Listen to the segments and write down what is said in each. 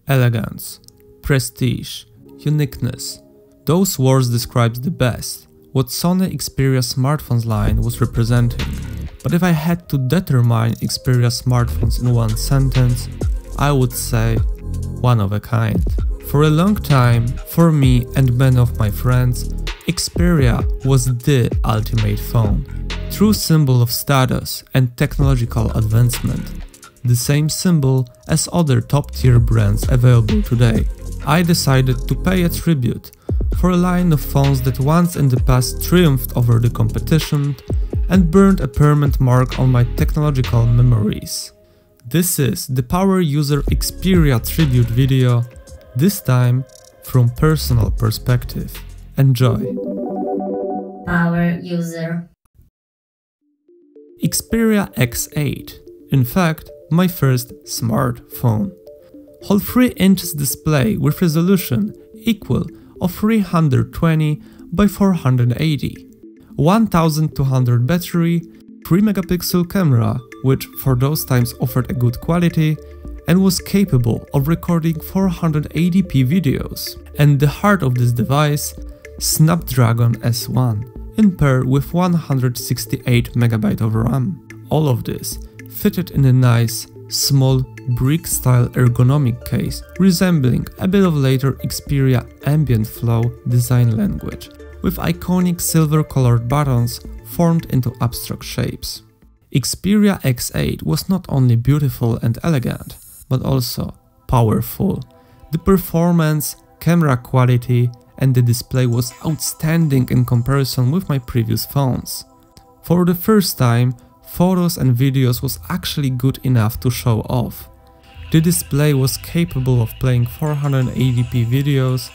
Elegance, prestige, uniqueness. Those words describe the best what Sony Xperia smartphones line was representing. But if I had to determine Xperia smartphones in one sentence, I would say one of a kind. For a long time, for me and many of my friends, Xperia was the ultimate phone, true symbol of status and technological advancement. The same symbol as other top-tier brands available today. I decided to pay a tribute for a line of phones that once in the past triumphed over the competition and burned a permanent mark on my technological memories. This is the Power User Xperia tribute video, this time from personal perspective. Enjoy! Power User Xperia X8, in fact, my first smartphone. Whole 3 inches display with resolution equal of 320 by 480, 1200 battery, 3 megapixel camera, which for those times offered a good quality and was capable of recording 480p videos. And the heart of this device, Snapdragon S1, in pair with 168 MB of RAM. All of this fitted in a nice, small, brick-style ergonomic case resembling a bit of later Xperia ambient flow design language, with iconic silver-colored buttons formed into abstract shapes. Xperia X8 was not only beautiful and elegant, but also powerful. The performance, camera quality and the display was outstanding in comparison with my previous phones. For the first time, photos and videos was actually good enough to show off. The display was capable of playing 480p videos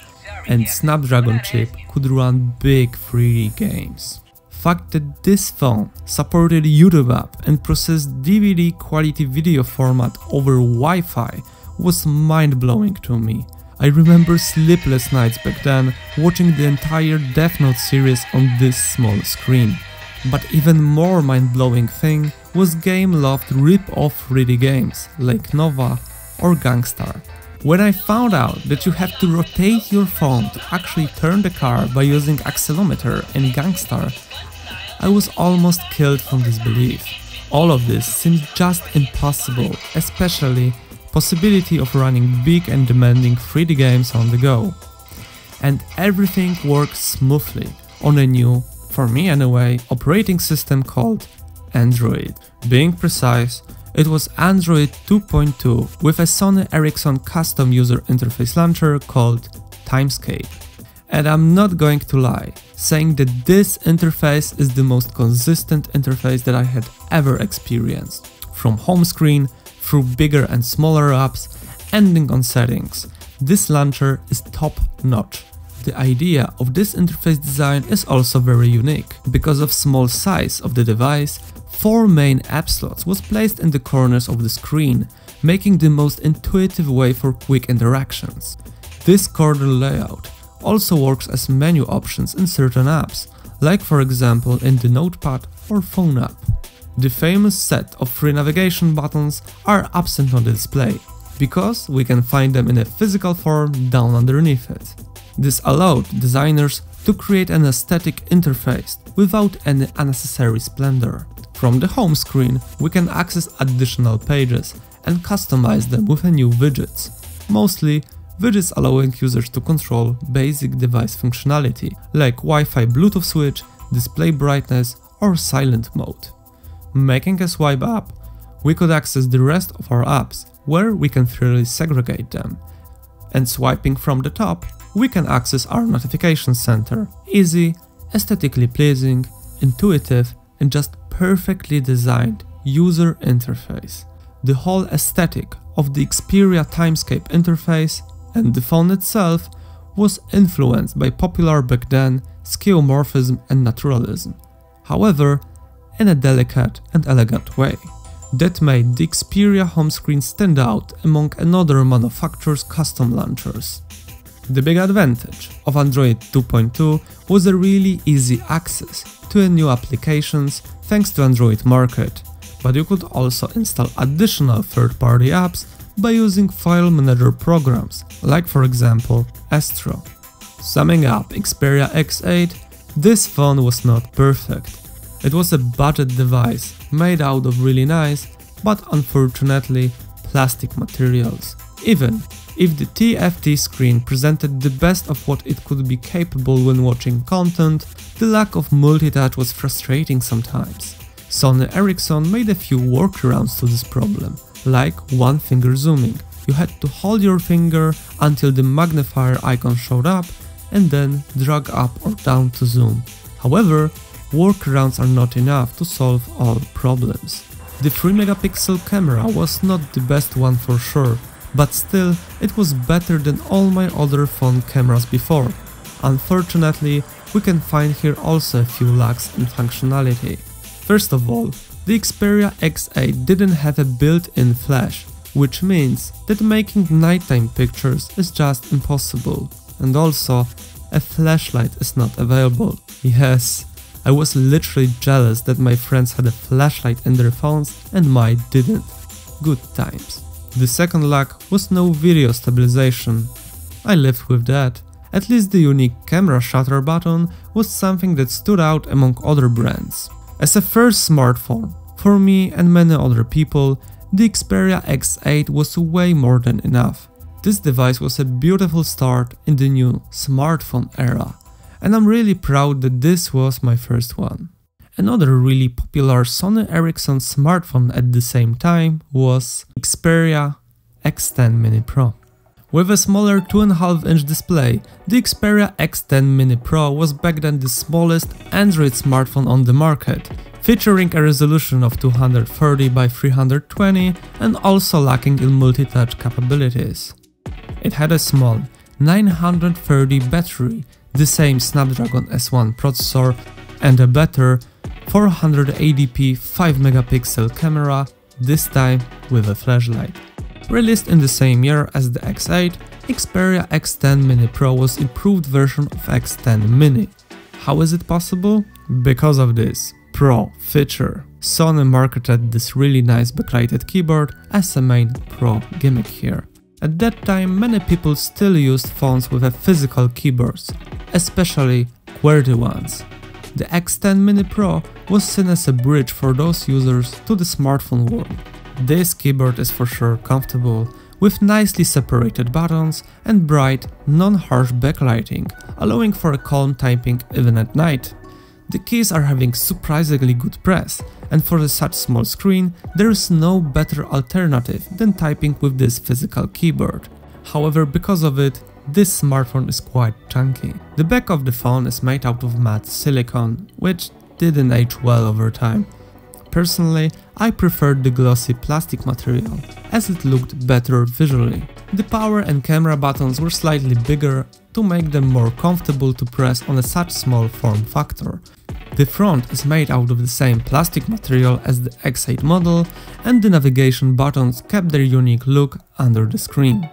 and Snapdragon chip could run big 3D games. Fact that this phone supported YouTube app and processed DVD quality video format over Wi-Fi was mind-blowing to me. I remember sleepless nights back then watching the entire Death Note series on this small screen. But even more mind-blowing thing was game-loved rip-off 3D games like Nova or Gangstar. When I found out that you have to rotate your phone to actually turn the car by using accelerometer in Gangstar, I was almost killed from disbelief. All of this seems just impossible, especially possibility of running big and demanding 3D games on the go. And everything works smoothly on a new, for me anyway, operating system called Android. Being precise, it was Android 2.2 with a Sony Ericsson custom user interface launcher called Timescape. And I'm not going to lie, saying that this interface is the most consistent interface that I had ever experienced. From home screen, through bigger and smaller apps, ending on settings. This launcher is top notch. The idea of this interface design is also very unique. Because of small size of the device, 4 main app slots was placed in the corners of the screen, making the most intuitive way for quick interactions. This corner layout also works as menu options in certain apps, like for example in the Notepad or Phone app. The famous set of 3 navigation buttons are absent on the display, because we can find them in a physical form down underneath it. This allowed designers to create an aesthetic interface without any unnecessary splendor. From the home screen, we can access additional pages and customize them with new widgets. Mostly, widgets allowing users to control basic device functionality, like Wi-Fi Bluetooth switch, display brightness, or silent mode. Making a swipe up, we could access the rest of our apps, where we can freely segregate them. And swiping from the top, we can access our notification center. Easy, aesthetically pleasing, intuitive, and just perfectly designed user interface. The whole aesthetic of the Xperia Timescape interface and the phone itself was influenced by popular back then skeuomorphism and naturalism. However, in a delicate and elegant way. That made the Xperia home screen stand out among another manufacturer's custom launchers. The big advantage of Android 2.2 was a really easy access to new applications thanks to Android Market, but you could also install additional third-party apps by using file manager programs, like for example Astro. Summing up Xperia X8, this phone was not perfect. It was a budget device made out of really nice, but unfortunately plastic materials. Even if the TFT screen presented the best of what it could be capable when watching content, the lack of multitouch was frustrating sometimes. Sony Ericsson made a few workarounds to this problem, like one finger zooming. You had to hold your finger until the magnifier icon showed up and then drag up or down to zoom. However, workarounds are not enough to solve all problems. The 3-megapixel camera was not the best one for sure, but still it was better than all my other phone cameras before. Unfortunately, we can find here also a few lacks in functionality. First of all, the Xperia X8 didn't have a built-in flash, which means that making nighttime pictures is just impossible. And also, a flashlight is not available. Yes, I was literally jealous that my friends had a flashlight in their phones and mine didn't. Good times. The second lack was no video stabilization. I lived with that. At least the unique camera shutter button was something that stood out among other brands. As a first smartphone, for me and many other people, the Xperia X8 was way more than enough. This device was a beautiful start in the new smartphone era, and I'm really proud that this was my first one. Another really popular Sony Ericsson smartphone at the same time was Xperia X10 Mini Pro. With a smaller 2.5-inch display, the Xperia X10 Mini Pro was back then the smallest Android smartphone on the market, featuring a resolution of 230 by 320 and also lacking in multi-touch capabilities. It had a small 930 battery, the same Snapdragon S1 processor, and a better 480p 5-megapixel camera, this time with a flashlight. Released in the same year as the X8, Xperia X10 Mini Pro was an improved version of X10 Mini. How is it possible? Because of this Pro feature. Sony marketed this really nice backlighted keyboard as a main Pro gimmick here. At that time, many people still used phones with a physical keyboards, especially QWERTY ones. The X10 Mini Pro was seen as a bridge for those users to the smartphone world. This keyboard is for sure comfortable, with nicely separated buttons and bright, non-harsh backlighting, allowing for a calm typing even at night. The keys are having surprisingly good press, and for such small screen, there is no better alternative than typing with this physical keyboard. However, because of it, this smartphone is quite chunky. The back of the phone is made out of matte silicone, which didn't age well over time. Personally, I preferred the glossy plastic material, as it looked better visually. The power and camera buttons were slightly bigger to make them more comfortable to press on such small form factor. The front is made out of the same plastic material as the X8 model, and the navigation buttons kept their unique look under the screen.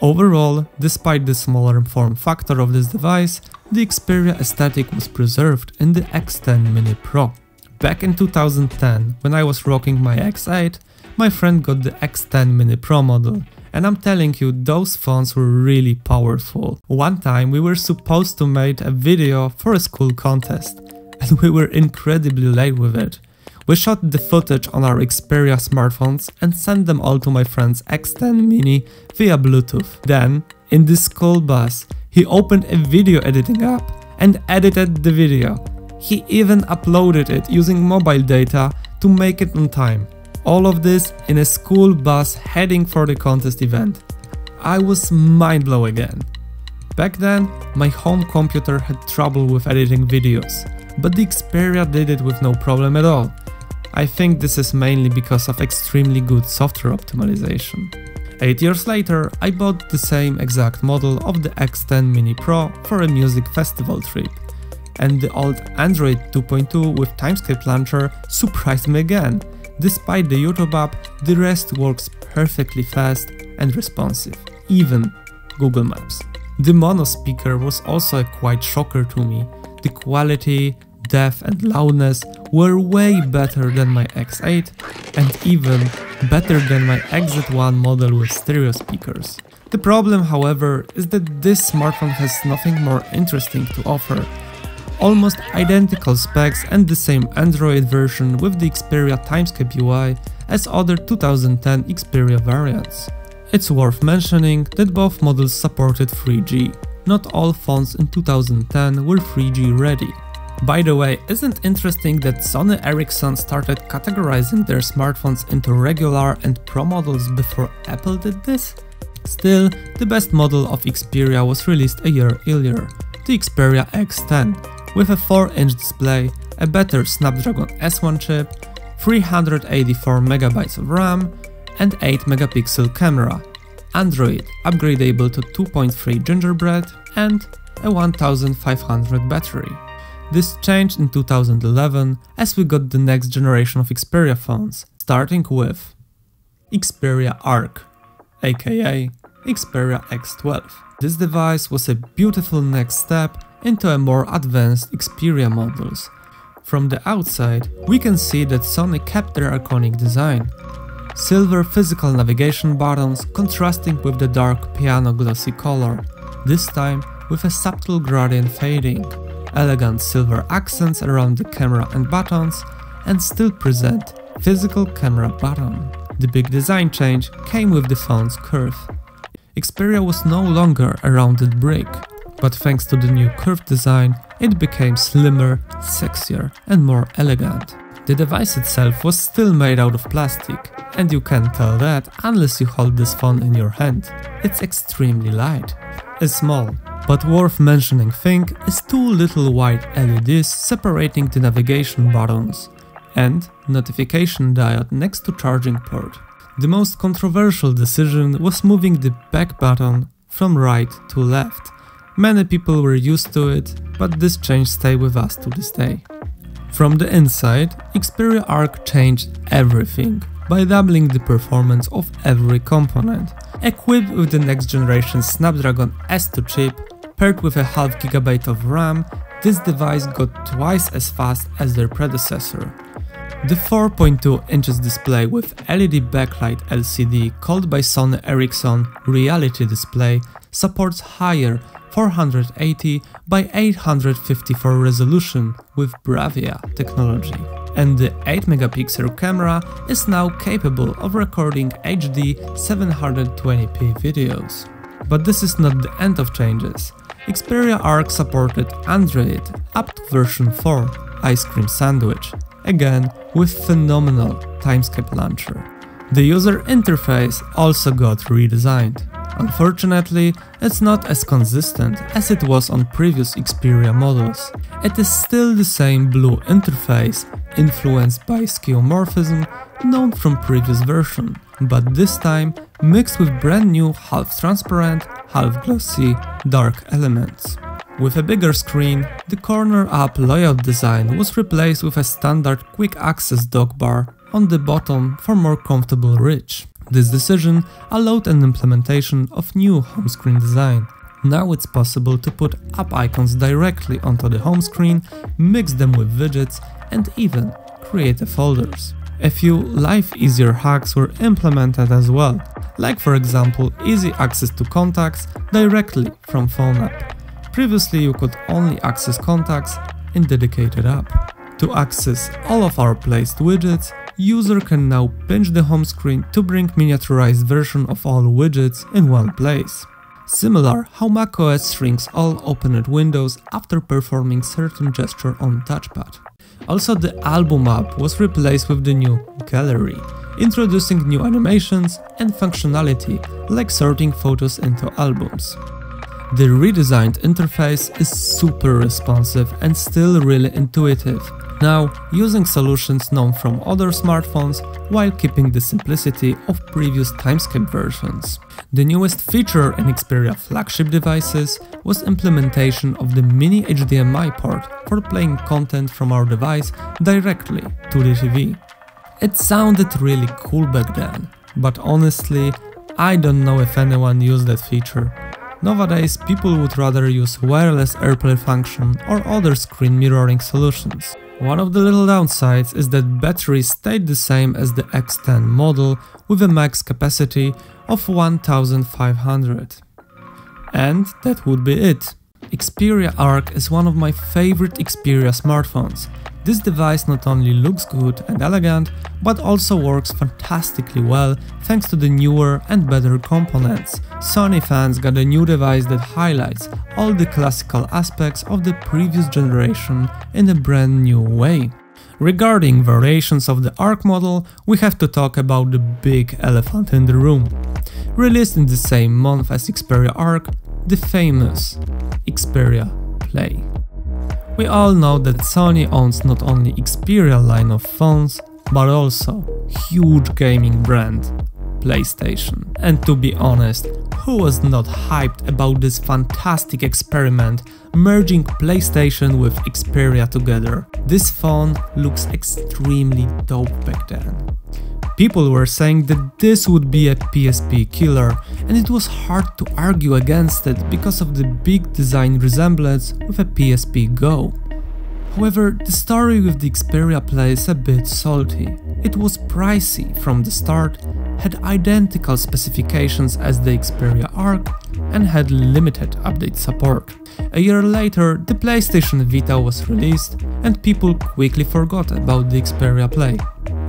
Overall, despite the smaller form factor of this device, the Xperia aesthetic was preserved in the X10 Mini Pro. Back in 2010, when I was rocking my X8, my friend got the X10 Mini Pro model, And I'm telling you, those phones were really powerful. One time we were supposed to make a video for a school contest, and we were incredibly late with it. We shot the footage on our Xperia smartphones and sent them all to my friend's X10 mini via Bluetooth. Then, in the school bus, he opened a video editing app and edited the video. He even uploaded it using mobile data to make it on time. All of this in a school bus heading for the contest event. I was mind blown again. Back then, my home computer had trouble with editing videos, but the Xperia did it with no problem at all. I think this is mainly because of extremely good software optimization. 8 years later, I bought the same exact model of the X10 Mini Pro for a music festival trip. And the old Android 2.2 with Timescape Launcher surprised me again. Despite the YouTube app, the rest works perfectly fast and responsive, even Google Maps. The mono speaker was also a quite shocker to me. The quality, depth and loudness were way better than my X8 and even better than my XZ1 model with stereo speakers. The problem, however, is that this smartphone has nothing more interesting to offer. Almost identical specs and the same Android version with the Xperia Timescape UI as other 2010 Xperia variants. It's worth mentioning that both models supported 3G. Not all phones in 2010 were 3G ready. By the way, isn't it interesting that Sony Ericsson started categorizing their smartphones into regular and Pro models before Apple did this? Still, the best model of Xperia was released a year earlier, the Xperia X10, with a 4-inch display, a better Snapdragon S1 chip, 384MB of RAM and 8-megapixel camera, Android upgradable to 2.3 Gingerbread and a 1500 battery. This changed in 2011 as we got the next generation of Xperia phones, starting with Xperia Arc, aka Xperia X12. This device was a beautiful next step into a more advanced Xperia models. From the outside, we can see that Sony kept their iconic design. Silver physical navigation buttons contrasting with the dark piano glossy color, this time with a subtle gradient fading. Elegant silver accents around the camera and buttons, and still present physical camera button. The big design change came with the phone's curve. Xperia was no longer a rounded brick, but thanks to the new curved design, it became slimmer, sexier and more elegant. The device itself was still made out of plastic, and you can't tell that unless you hold this phone in your hand. It's extremely light. A small, but worth mentioning thing is two little white LEDs separating the navigation buttons, and notification diode next to charging port. The most controversial decision was moving the back button from right to left. Many people were used to it, but this change stayed with us to this day. From the inside, Xperia Arc changed everything by doubling the performance of every component. Equipped with the next generation Snapdragon S2 chip, paired with a half GB of RAM, this device got twice as fast as their predecessor. The 4.2 inches display with LED backlight LCD, called by Sony Ericsson Reality Display, supports higher 480 by 854 resolution with Bravia technology. And the 8-megapixel camera is now capable of recording HD 720p videos. But this is not the end of changes. Xperia Arc supported Android up to version 4, Ice Cream Sandwich, again with phenomenal Timescape Launcher. The user interface also got redesigned. Unfortunately, it's not as consistent as it was on previous Xperia models. It is still the same blue interface, influenced by skeuomorphism known from previous version, but this time mixed with brand new half-transparent, half-glossy, dark elements. With a bigger screen, the corner-up layout design was replaced with a standard quick-access dock bar on the bottom for more comfortable reach. This decision allowed an implementation of new home screen design. Now it's possible to put app icons directly onto the home screen, mix them with widgets and even create folders. A few life easier hacks were implemented as well, like for example easy access to contacts directly from phone app. Previously you could only access contacts in dedicated app. To access all of our placed widgets, user can now pinch the home screen to bring miniaturized version of all widgets in one place. Similar how macOS shrinks all opened windows after performing certain gesture on touchpad. Also the album app was replaced with the new gallery, introducing new animations and functionality like sorting photos into albums. The redesigned interface is super responsive and still really intuitive, now using solutions known from other smartphones while keeping the simplicity of previous timeskip versions. The newest feature in Xperia flagship devices was implementation of the mini HDMI port for playing content from our device directly to the TV. It sounded really cool back then, but honestly, I don't know if anyone used that feature. Nowadays, people would rather use wireless AirPlay function or other screen mirroring solutions. One of the little downsides is that battery stayed the same as the X10 model with a max capacity of 1500. And that would be it. Xperia Arc is one of my favorite Xperia smartphones. This device not only looks good and elegant, but also works fantastically well thanks to the newer and better components. Sony fans got a new device that highlights all the classical aspects of the previous generation in a brand new way. Regarding variations of the Arc model, we have to talk about the big elephant in the room. Released in the same month as Xperia Arc, the famous Xperia Play. We all know that Sony owns not only Xperia line of phones, but also huge gaming brand, PlayStation. And to be honest, who was not hyped about this fantastic experiment merging PlayStation with Xperia together? This phone looks extremely dope back then. People were saying that this would be a PSP killer, and it was hard to argue against it because of the big design resemblance with a PSP Go. However, the story with the Xperia Play is a bit salty. It was pricey from the start, had identical specifications as the Xperia Arc, and had limited update support. A year later, the PlayStation Vita was released, and people quickly forgot about the Xperia Play.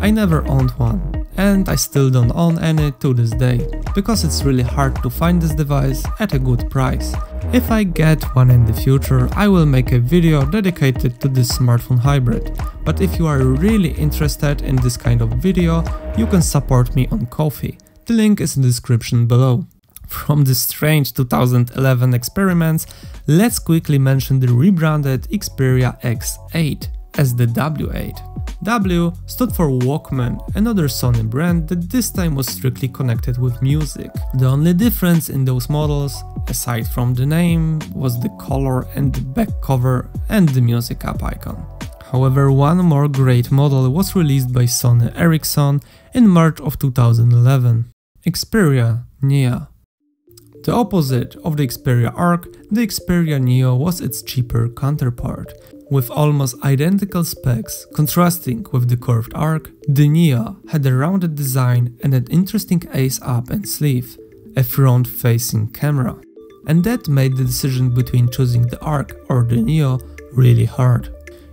I never owned one, and I still don't own any to this day, because it's really hard to find this device at a good price. If I get one in the future, I will make a video dedicated to this smartphone hybrid, but if you are really interested in this kind of video, you can support me on Ko-fi. The link is in the description below. From the strange 2011 experiments, let's quickly mention the rebranded Xperia X8 as the W8. W stood for Walkman, another Sony brand that this time was strictly connected with music. The only difference in those models, aside from the name, was the color and the back cover and the music app icon. However, one more great model was released by Sony Ericsson in March of 2011, Xperia Neo. The opposite of the Xperia Arc, the Xperia Neo was its cheaper counterpart. With almost identical specs contrasting with the curved Arc, the Neo had a rounded design and an interesting ace up and sleeve, a front-facing camera. And that made the decision between choosing the Arc or the Neo really hard.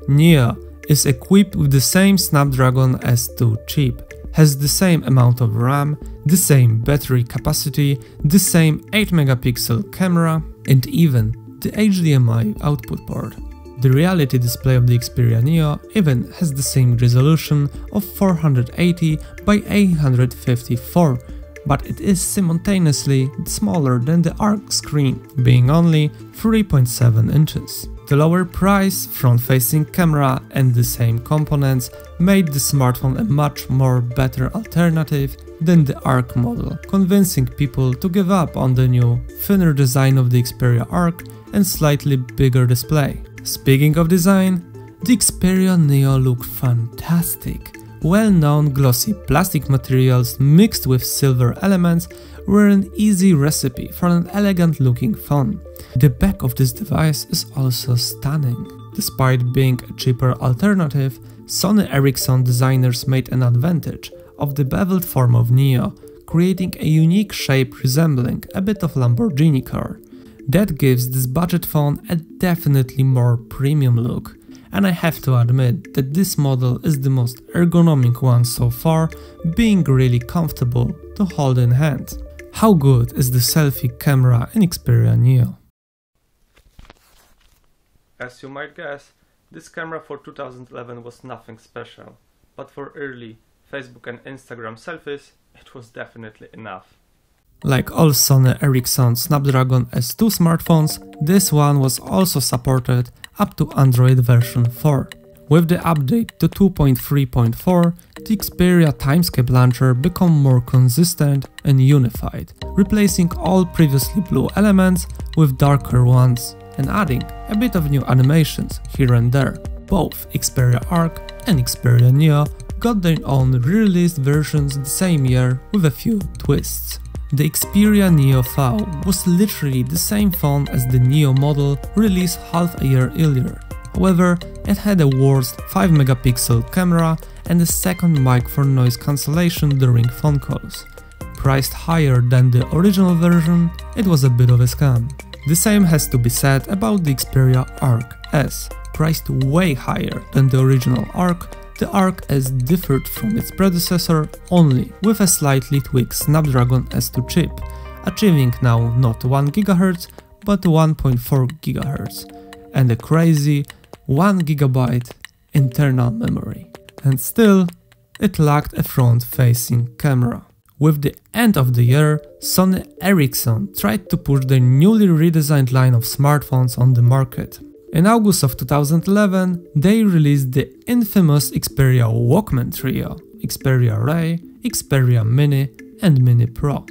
Neo is equipped with the same Snapdragon S2 chip, has the same amount of RAM, the same battery capacity, the same 8-megapixel camera, and even the HDMI output port. The reality display of the Xperia Neo even has the same resolution of 480 by 854, but it is simultaneously smaller than the Arc screen, being only 3.7 inches. The lower price, front-facing camera and the same components made the smartphone a much more better alternative than the Arc model, convincing people to give up on the new, thinner design of the Xperia Arc and slightly bigger display. Speaking of design, the Xperia Neo looked fantastic. Well-known glossy plastic materials mixed with silver elements were an easy recipe for an elegant looking phone. The back of this device is also stunning. Despite being a cheaper alternative, Sony Ericsson designers made an advantage of the beveled form of Neo, creating a unique shape resembling a bit of Lamborghini car. That gives this budget phone a definitely more premium look, and I have to admit that this model is the most ergonomic one so far, being really comfortable to hold in hand. How good is the selfie camera in Xperia Neo? As you might guess, this camera for 2011 was nothing special, but for early Facebook and Instagram selfies, it was definitely enough. Like all Sony Ericsson Snapdragon S2 smartphones, this one was also supported up to Android version 4. With the update to 2.3.4, the Xperia Timescape launcher became more consistent and unified, replacing all previously blue elements with darker ones and adding a bit of new animations here and there. Both Xperia Arc and Xperia Neo got their own re-released versions the same year with a few twists. The Xperia Neo V was literally the same phone as the Neo model released half a year earlier. However, it had a worse 5-megapixel camera and a second mic for noise cancellation during phone calls. Priced higher than the original version, it was a bit of a scam. The same has to be said about the Xperia Arc S. Priced way higher than the original Arc, the Arc S differed from its predecessor only with a slightly tweaked Snapdragon S2 chip, achieving now not 1 GHz but 1.4 GHz and a crazy 1 GB internal memory. And still, it lacked a front-facing camera. With the end of the year, Sony Ericsson tried to push their newly redesigned line of smartphones on the market. In August of 2011, they released the infamous Xperia Walkman trio, Xperia Ray, Xperia Mini and Mini Pro.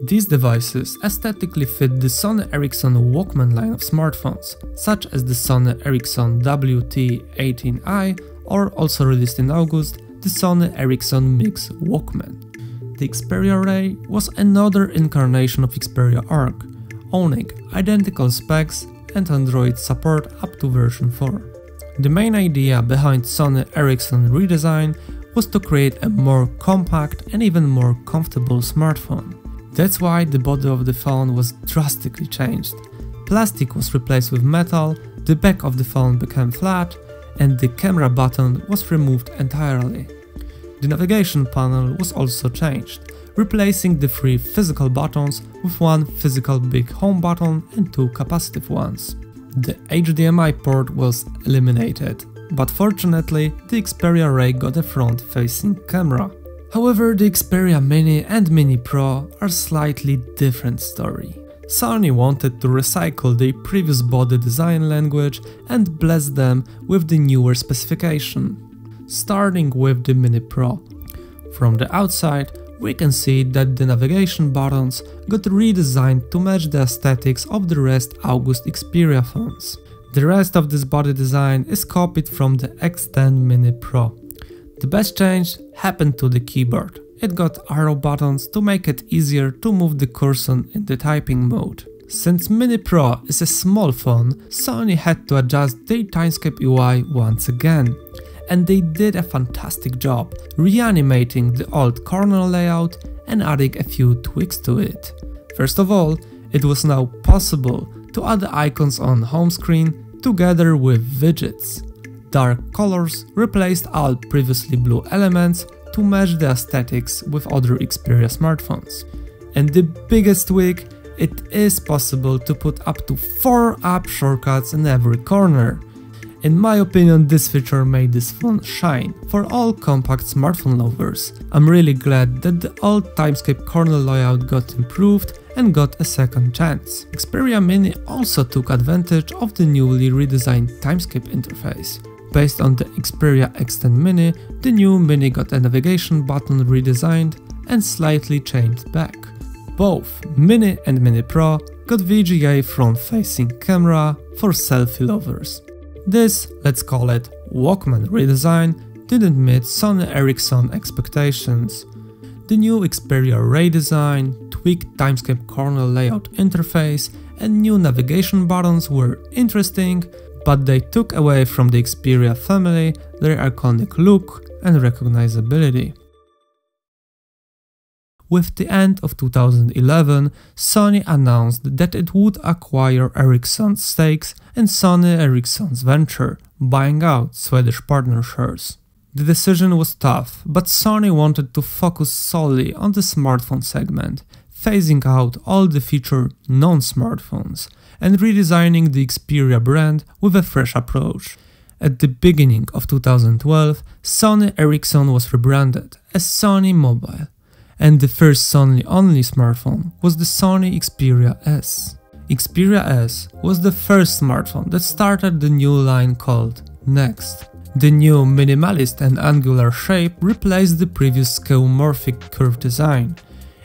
These devices aesthetically fit the Sony Ericsson Walkman line of smartphones, such as the Sony Ericsson WT18i or also released in August, the Sony Ericsson Mix Walkman. The Xperia Ray was another incarnation of Xperia Arc, owning identical specs and Android support up to version 4. The main idea behind Sony Ericsson redesign was to create a more compact and even more comfortable smartphone. That's why the body of the phone was drastically changed. Plastic was replaced with metal, the back of the phone became flat, and the camera button was removed entirely. The navigation panel was also changed, replacing the 3 physical buttons with 1 physical big home button and 2 capacitive ones. The HDMI port was eliminated, but fortunately the Xperia Ray got a front-facing camera. However, the Xperia Mini and Mini Pro are slightly different story. Sony wanted to recycle their previous body design language and bless them with the newer specification. Starting with the Mini Pro. From the outside, we can see that the navigation buttons got redesigned to match the aesthetics of the rest August Xperia phones. The rest of this body design is copied from the X10 Mini Pro. The best change happened to the keyboard. It got arrow buttons to make it easier to move the cursor in the typing mode. Since Mini Pro is a small phone, Sony had to adjust their Timescape UI once again. And they did a fantastic job reanimating the old corner layout and adding a few tweaks to it. First of all, it was now possible to add icons on home screen together with widgets. Dark colors replaced all previously blue elements to match the aesthetics with other Xperia smartphones. And the biggest tweak, it is possible to put up to 4 app shortcuts in every corner. In my opinion, this feature made this phone shine for all compact smartphone lovers. I'm really glad that the old Timescape corner layout got improved and got a second chance. Xperia Mini also took advantage of the newly redesigned Timescape interface. Based on the Xperia X10 Mini, the new Mini got a navigation button redesigned and slightly changed back. Both Mini and Mini Pro got VGA front-facing camera for selfie lovers. This, let's call it Walkman redesign, didn't meet Sony Ericsson expectations. The new Xperia Ray design, tweaked Timescape corner layout interface and new navigation buttons were interesting, but they took away from the Xperia family their iconic look and recognizability. with the end of 2011, Sony announced that it would acquire Ericsson's stakes in Sony Ericsson's venture, buying out Swedish partner shares. The decision was tough, but Sony wanted to focus solely on the smartphone segment, phasing out all the featured non-smartphones and redesigning the Xperia brand with a fresh approach. At the beginning of 2012, Sony Ericsson was rebranded as Sony Mobile, and the first Sony-only smartphone was the Sony Xperia S. Xperia S was the first smartphone that started the new line called Next. The new minimalist and angular shape replaced the previous skeuomorphic curved design.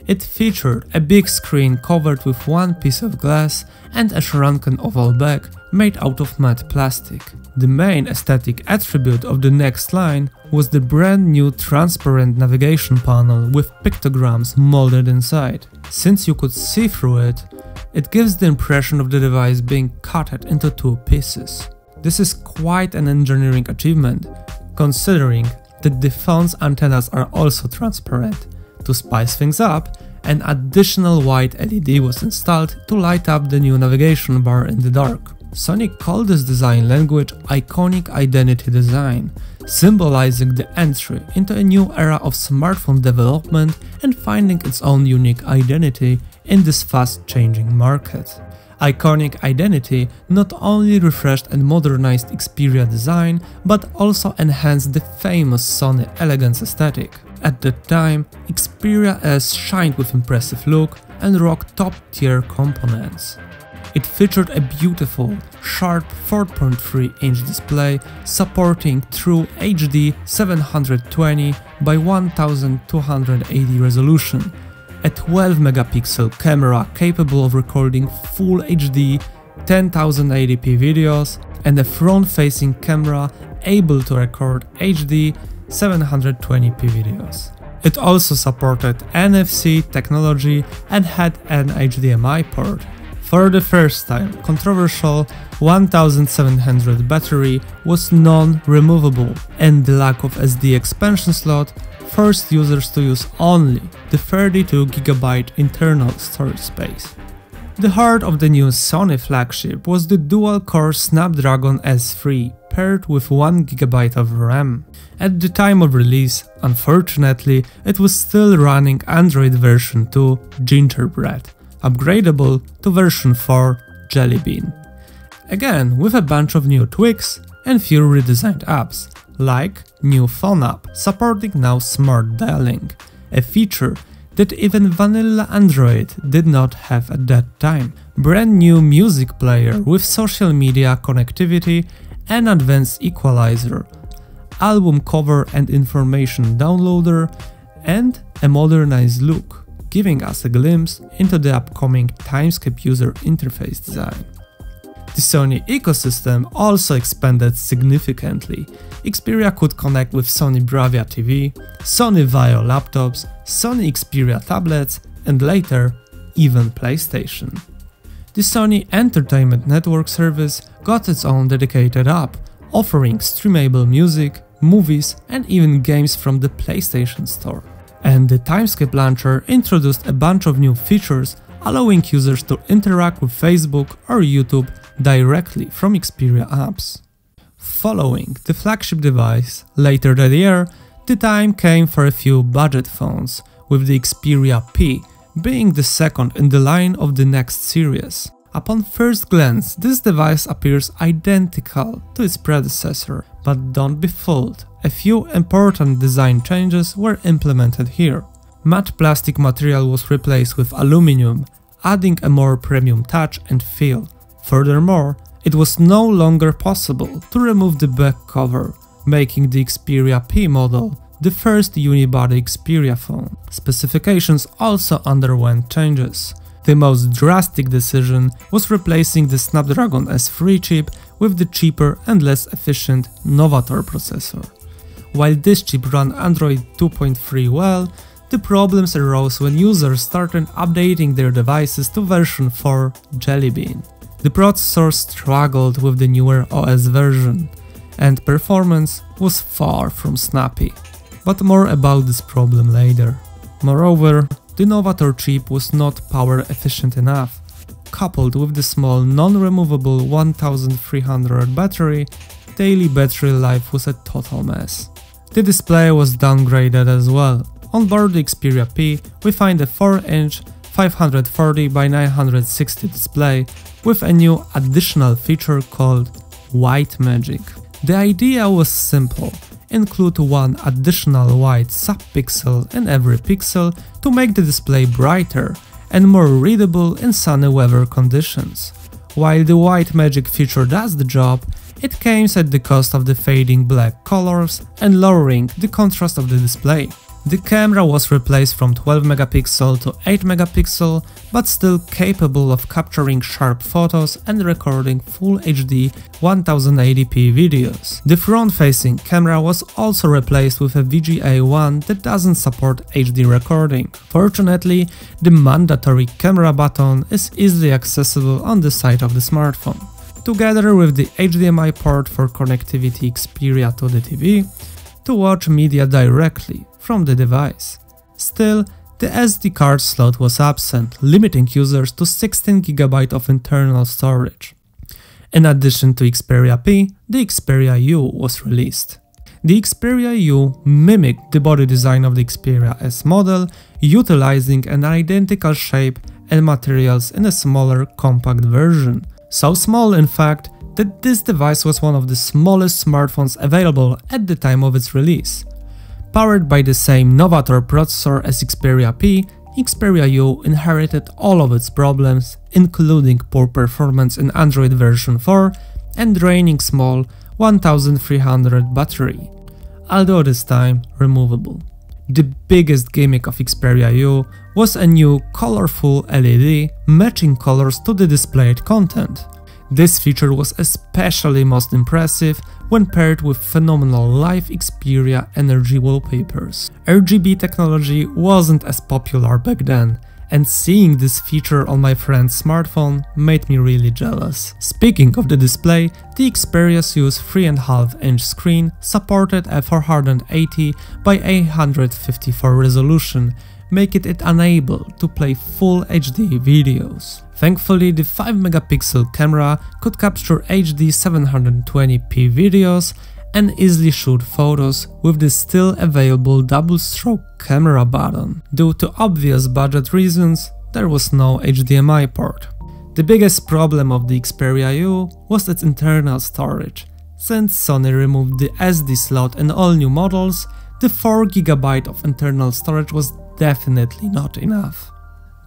It featured a big screen covered with one piece of glass and a shrunken oval back made out of matte plastic. The main aesthetic attribute of the Next line was the brand new transparent navigation panel with pictograms molded inside. Since you could see through it, it gives the impression of the device being cut into two pieces. This is quite an engineering achievement, considering that the phone's antennas are also transparent. To spice things up, an additional white LED was installed to light up the new navigation bar in the dark. Sony called this design language Iconic Identity Design, symbolizing the entry into a new era of smartphone development and finding its own unique identity in this fast-changing market. Iconic Identity not only refreshed and modernized Xperia design, but also enhanced the famous Sony elegance aesthetic. At that time, Xperia S shined with impressive look and rocked top-tier components. It featured a beautiful, sharp 4.3-inch display supporting true HD 720 by 1280 resolution, a 12-megapixel camera capable of recording full HD 1080p videos, and a front-facing camera able to record HD 720p videos. It also supported NFC technology and had an HDMI port. For the first time, controversial 1700 battery was non-removable, and the lack of SD expansion slot forced users to use only the 32GB internal storage space. The heart of the new Sony flagship was the dual-core Snapdragon S3 paired with 1GB of RAM. At the time of release, unfortunately, it was still running Android version 2 Gingerbread, upgradable to version 4 Jelly Bean. Again, with a bunch of new tweaks and few redesigned apps, like new phone app supporting now smart dialing, a feature that even vanilla Android did not have at that time, brand new music player with social media connectivity and advanced equalizer, album cover and information downloader, and a modernized look, giving us a glimpse into the upcoming Timescape user interface design. The Sony ecosystem also expanded significantly. Xperia could connect with Sony Bravia TV, Sony Vaio laptops, Sony Xperia tablets, and later, even PlayStation. The Sony Entertainment Network service got its own dedicated app, offering streamable music, movies, and even games from the PlayStation Store. And the Timescape launcher introduced a bunch of new features, allowing users to interact with Facebook or YouTube directly from Xperia apps. Following the flagship device, later that year, the time came for a few budget phones, with the Xperia P being the second in the line of the Next series. Upon first glance, this device appears identical to its predecessor, but don't be fooled, a few important design changes were implemented here. Matte plastic material was replaced with aluminum, adding a more premium touch and feel. Furthermore, it was no longer possible to remove the back cover, making the Xperia P model the first unibody Xperia phone. Specifications also underwent changes. The most drastic decision was replacing the Snapdragon S3 chip with the cheaper and less efficient Novator processor. While this chip ran Android 2.3 well, the problems arose when users started updating their devices to version 4 Jelly Bean. The processor struggled with the newer OS version, and performance was far from snappy. But more about this problem later. Moreover, the Novator chip was not power efficient enough. Coupled with the small non-removable 1300 battery, daily battery life was a total mess. The display was downgraded as well. On board the Xperia P, we find a 4-inch 540 by 960 display with a new additional feature called White Magic. The idea was simple: include one additional white subpixel in every pixel to make the display brighter and more readable in sunny weather conditions. While the White Magic feature does the job, it comes at the cost of the fading black colors and lowering the contrast of the display. The camera was replaced from 12 megapixel to 8 megapixel, but still capable of capturing sharp photos and recording full HD 1080p videos. The front-facing camera was also replaced with a VGA one that doesn't support HD recording. Fortunately, the mandatory camera button is easily accessible on the side of the smartphone. Together with the HDMI port for connectivity Xperia to the TV, to watch media directly from the device. Still, the SD card slot was absent, limiting users to 16GB of internal storage. In addition to Xperia P, the Xperia U was released. The Xperia U mimicked the body design of the Xperia S model, utilizing an identical shape and materials in a smaller, compact version. So small, in fact, that this device was one of the smallest smartphones available at the time of its release. Powered by the same Novator processor as Xperia P, Xperia U inherited all of its problems, including poor performance in Android version 4 and draining small 1300 battery, although this time removable. The biggest gimmick of Xperia U was a new colorful LED matching colors to the displayed content. This feature was especially most impressive when paired with phenomenal live Xperia energy wallpapers. RGB technology wasn't as popular back then, and seeing this feature on my friend's smartphone made me really jealous. Speaking of the display, the Xperia U's 3.5-inch screen supported a 480 by 854 resolution, making it unable to play full HD videos. Thankfully, the 5-megapixel camera could capture HD 720p videos and easily shoot photos with the still available double-stroke camera button. Due to obvious budget reasons, there was no HDMI port. The biggest problem of the Xperia U was its internal storage. Since Sony removed the SD slot in all new models, the 4GB of internal storage was definitely not enough.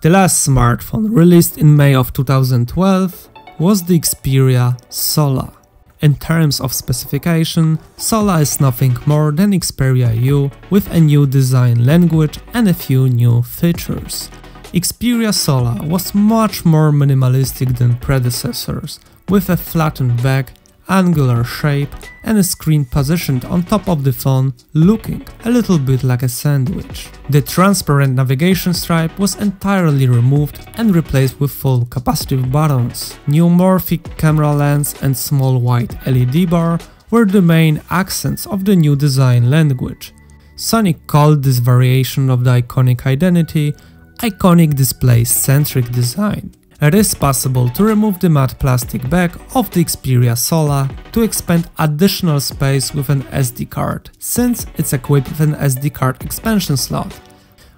The last smartphone released in May of 2012 was the Xperia Sola. In terms of specification, Sola is nothing more than Xperia U with a new design language and a few new features. Xperia Sola was much more minimalistic than predecessors, with a flattened back, angular shape and a screen positioned on top of the phone looking a little bit like a sandwich. The transparent navigation stripe was entirely removed and replaced with full capacitive buttons. Neomorphic camera lens and small white LED bar were the main accents of the new design language. Sony called this variation of the iconic identity Iconic Display-Centric Design. It is possible to remove the matte plastic back of the Xperia Sola to expand additional space with an SD card, since it's equipped with an SD card expansion slot.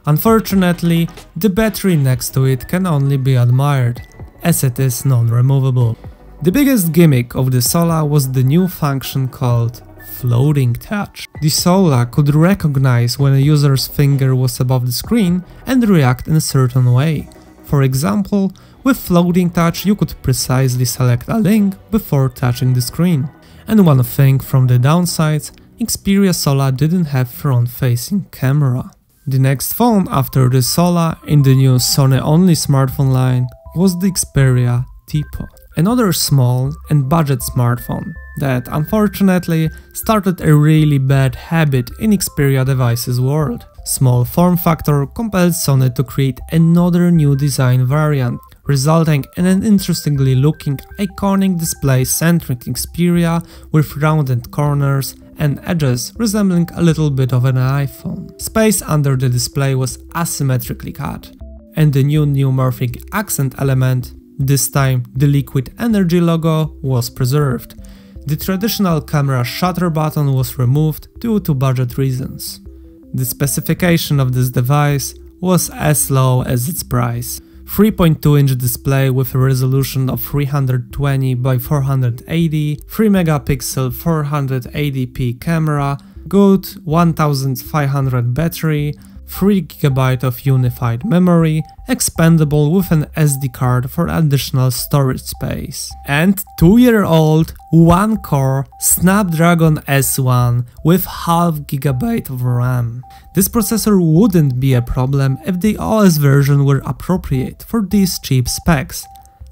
Unfortunately, the battery next to it can only be admired, as it is non-removable. The biggest gimmick of the Sola was the new function called Floating Touch. The Sola could recognize when a user's finger was above the screen and react in a certain way. For example, with Floating Touch you could precisely select a link before touching the screen. And one thing from the downsides, Xperia Sola didn't have front-facing camera. The next phone after the Sola in the new Sony-only smartphone line was the Xperia Tipo. Another small and budget smartphone that unfortunately started a really bad habit in Xperia devices world. Small form factor compelled Sony to create another new design variant, resulting in an interestingly looking iconic display-centric Xperia with rounded corners and edges resembling a little bit of an iPhone. Space under the display was asymmetrically cut, and the new neomorphic accent element, this time the Liquid Energy logo, was preserved. The traditional camera shutter button was removed due to budget reasons. The specification of this device was as low as its price. 3.2-inch display with a resolution of 320 by 480, 3 megapixel 480p camera, good 1500 battery, 3 GB of unified memory, expandable with an SD card for additional storage space. And 2-year-old, 1-core Snapdragon S1 with half GB of RAM. This processor wouldn't be a problem if the OS version were appropriate for these cheap specs.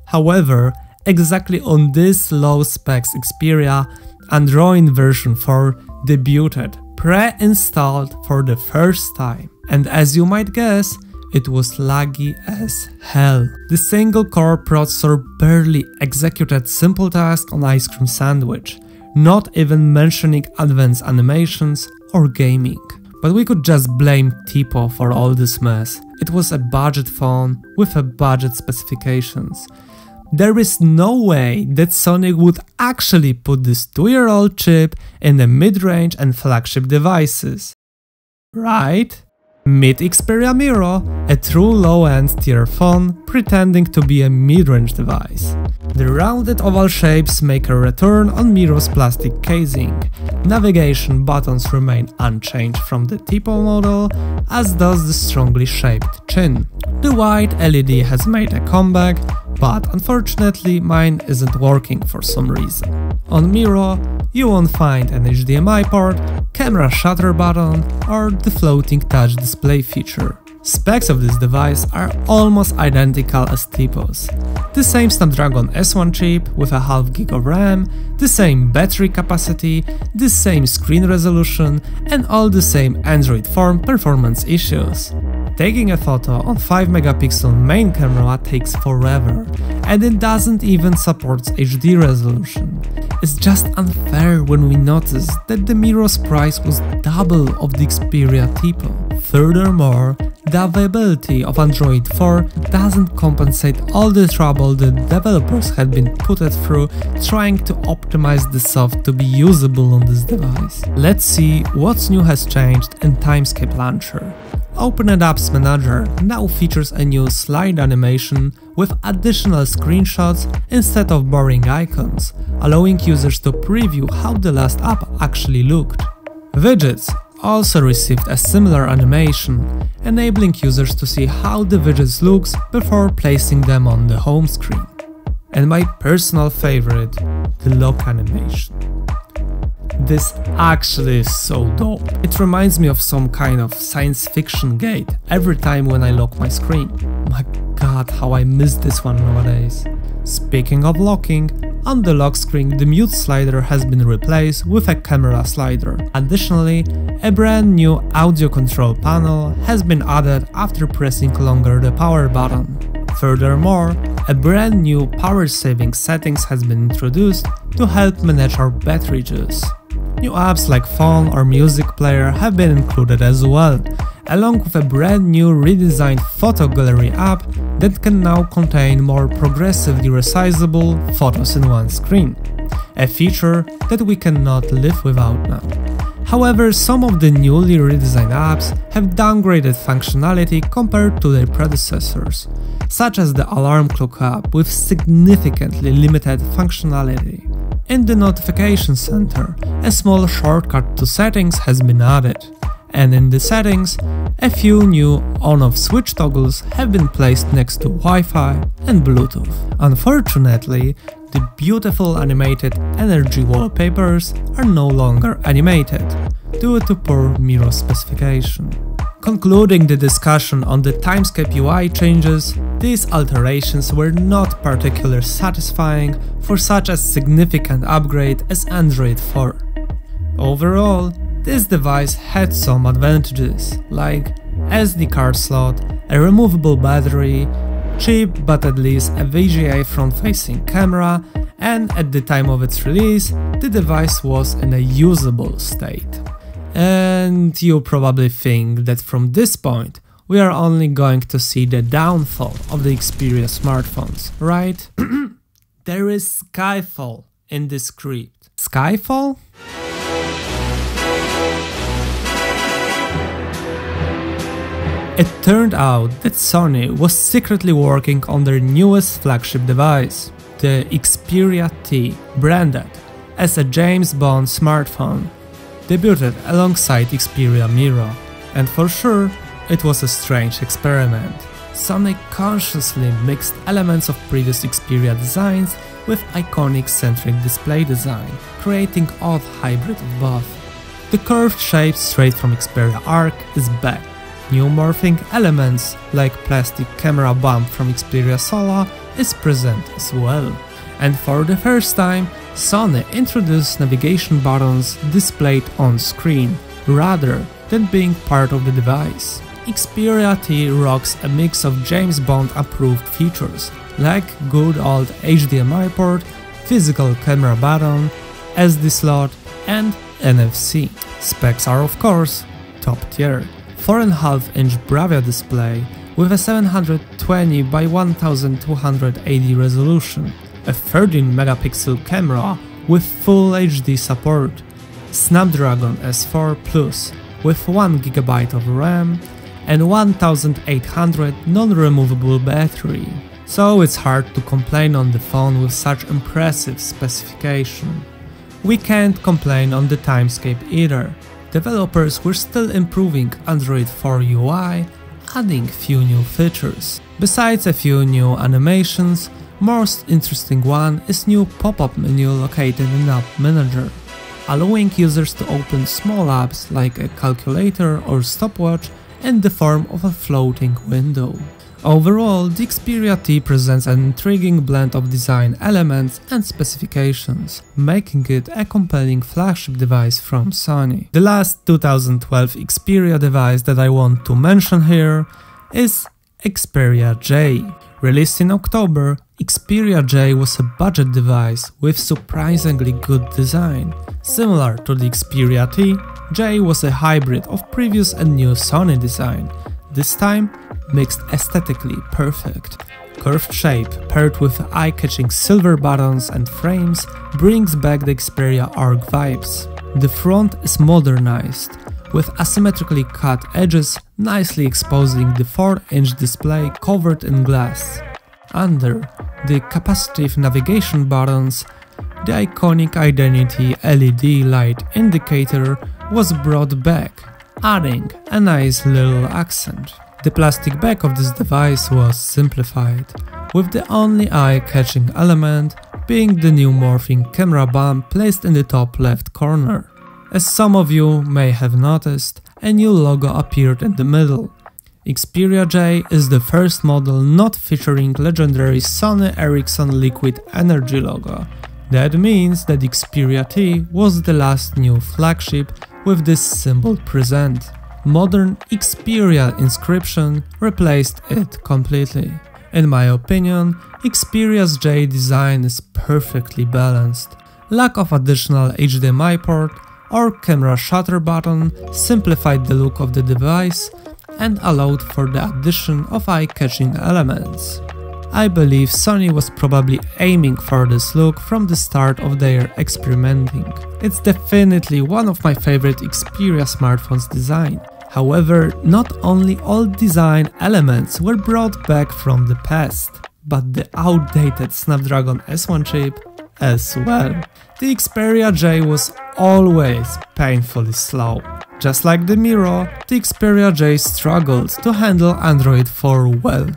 However, exactly on this low specs Xperia, Android version 4 debuted, pre-installed for the first time. And as you might guess, it was laggy as hell. The single-core processor barely executed simple tasks on Ice Cream Sandwich, not even mentioning advanced animations or gaming. But we could just blame Tipo for all this mess. It was a budget phone with a budget specifications. There is no way that Sony would actually put this 2-year-old chip in the mid-range and flagship devices. Right? Meet Xperia Miro, a true low-end tier phone pretending to be a mid-range device. The rounded oval shapes make a return on Miro's plastic casing. Navigation buttons remain unchanged from the Tipo model, as does the strongly shaped chin. The white LED has made a comeback, but unfortunately mine isn't working for some reason. On Miro, you won't find an HDMI port, camera shutter button, or the floating touch display feature. Specs of this device are almost identical as Tipo's. The same Snapdragon S1 chip with a half gig of RAM, the same battery capacity, the same screen resolution, and all the same Android phone performance issues. Taking a photo on 5 megapixel main camera takes forever, and it doesn't even support HD resolution. It's just unfair when we notice that the Miro's price was double of the Xperia Tipo. Furthermore, the availability of Android 4 doesn't compensate all the trouble the developers had been put through trying to optimize the soft to be usable on this device. Let's see what's new has changed in Timescape Launcher. OpenAdapps Manager now features a new slide animation with additional screenshots instead of boring icons, allowing users to preview how the last app actually looked. Widgets also received a similar animation, enabling users to see how the widgets looks before placing them on the home screen. And my personal favorite, the lock animation. This actually is so dope. It reminds me of some kind of science fiction gate every time when I lock my screen. My god, how I miss this one nowadays. Speaking of locking, on the lock screen the mute slider has been replaced with a camera slider. Additionally, a brand new audio control panel has been added after pressing longer the power button. Furthermore, a brand new power saving settings has been introduced to help manage our battery use. New apps like phone or music player have been included as well, along with a brand new redesigned photo gallery app that can now contain more progressively resizable photos in one screen, a feature that we cannot live without now. However, some of the newly redesigned apps have downgraded functionality compared to their predecessors, such as the Alarm Clock app with significantly limited functionality. In the Notification Center, a small shortcut to settings has been added, and in the settings, a few new on-off switch toggles have been placed next to Wi-Fi and Bluetooth. Unfortunately, the beautiful animated energy wallpapers are no longer animated, due to poor Miro specification. Concluding the discussion on the Timescape UI changes, these alterations were not particularly satisfying for such a significant upgrade as Android 4. Overall, this device had some advantages, like SD card slot, a removable battery, cheap but at least a VGA front-facing camera, and at the time of its release, the device was in a usable state. And you probably think that from this point we are only going to see the downfall of the Xperia smartphones, right? There is Skyfall in this script. Skyfall? It turned out that Sony was secretly working on their newest flagship device, the Xperia T, branded as a James Bond smartphone, debuted alongside Xperia Miro, and for sure it was a strange experiment. Sony consciously mixed elements of previous Xperia designs with iconic centric display design, creating odd hybrid of both. The curved shape straight from Xperia Arc is back. New morphing elements like plastic camera bump from Xperia Sola is present as well. And for the first time, Sony introduced navigation buttons displayed on screen, rather than being part of the device. Xperia T rocks a mix of James Bond approved features, like good old HDMI port, physical camera button, SD slot and NFC. Specs are of course top tier. 4.5-inch Bravia display with a 720 by 1280 resolution, a 13-megapixel camera with Full HD support, Snapdragon S4 Plus with 1GB of RAM and 1800 non-removable battery. So it's hard to complain on the phone with such impressive specification. We can't complain on the timescape either. Developers were still improving Android 4 UI, adding few new features. Besides a few new animations, most interesting one is new pop-up menu located in App Manager, allowing users to open small apps like a calculator or stopwatch in the form of a floating window. Overall, the Xperia T presents an intriguing blend of design elements and specifications, making it a compelling flagship device from Sony. The last 2012 Xperia device that I want to mention here is Xperia J. Released in October, Xperia J was a budget device with surprisingly good design. Similar to the Xperia T, J was a hybrid of previous and new Sony design, this time mixed aesthetically perfect. Curved shape paired with eye-catching silver buttons and frames brings back the Xperia Arc vibes. The front is modernized, with asymmetrically cut edges nicely exposing the 4-inch display covered in glass. Under the capacitive navigation buttons, the iconic Identity LED light indicator was brought back, adding a nice little accent. The plastic back of this device was simplified, with the only eye-catching element being the new morphing camera bump placed in the top left corner. As some of you may have noticed, a new logo appeared in the middle. Xperia J is the first model not featuring legendary Sony Ericsson Liquid Energy logo. That means that Xperia T was the last new flagship with this symbol present. Modern Xperia inscription replaced it completely. In my opinion, Xperia's J design is perfectly balanced. Lack of additional HDMI port or camera shutter button simplified the look of the device and allowed for the addition of eye-catching elements. I believe Sony was probably aiming for this look from the start of their experimenting. It's definitely one of my favorite Xperia smartphones design. However, not only all design elements were brought back from the past, but the outdated Snapdragon S1 chip as well. The Xperia J was always painfully slow. Just like the Miro, the Xperia J struggled to handle Android 4 well.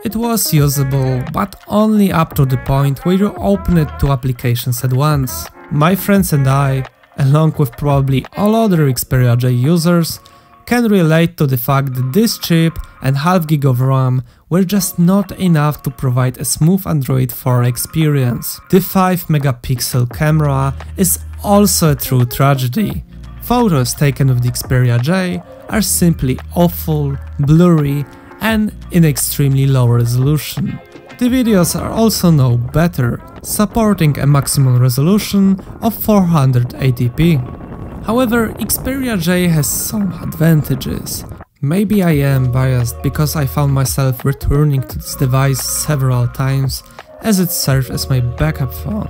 It was usable, but only up to the point where you open it to applications at once. My friends and I, along with probably all other Xperia J users, can relate to the fact that this chip and half gig of RAM were just not enough to provide a smooth Android 4 experience. The 5-megapixel camera is also a true tragedy. Photos taken with the Xperia J are simply awful, blurry, and in extremely low resolution. The videos are also now better, supporting a maximum resolution of 480p. However, Xperia J has some advantages. Maybe I am biased because I found myself returning to this device several times as it served as my backup phone.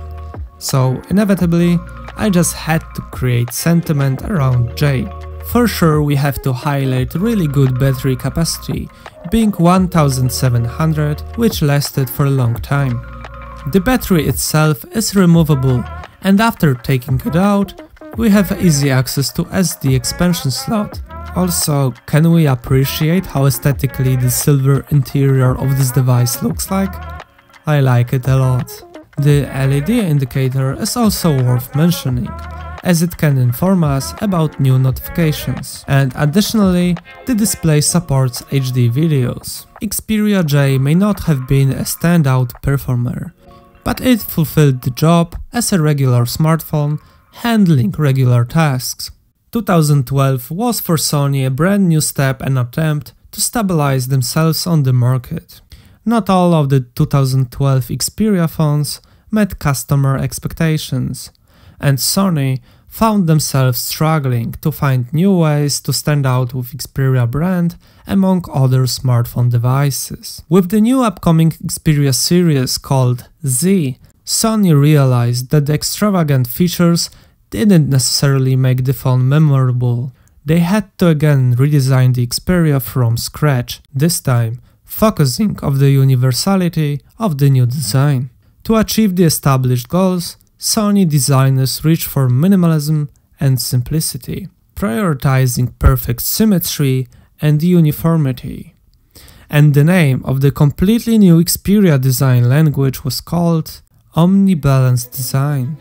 So inevitably, I just had to create sentiment around J. For sure, we have to highlight really good battery capacity, being 1700, which lasted for a long time. The battery itself is removable, and after taking it out, we have easy access to SD expansion slot. Also, can we appreciate how aesthetically the silver interior of this device looks like? I like it a lot. The LED indicator is also worth mentioning, as it can inform us about new notifications. And additionally, the display supports HD videos. Xperia J may not have been a standout performer, but it fulfilled the job as a regular smartphone, handling regular tasks. 2012 was for Sony a brand new step and attempt to stabilize themselves on the market. Not all of the 2012 Xperia phones met customer expectations, and Sony found themselves struggling to find new ways to stand out with Xperia brand among other smartphone devices. With the new upcoming Xperia series called Z, Sony realized that the extravagant features didn't necessarily make the phone memorable. They had to again redesign the Xperia from scratch, this time focusing on the universality of the new design. To achieve the established goals, Sony designers reached for minimalism and simplicity, prioritizing perfect symmetry and uniformity. And the name of the completely new Xperia design language was called Omnibalance Design.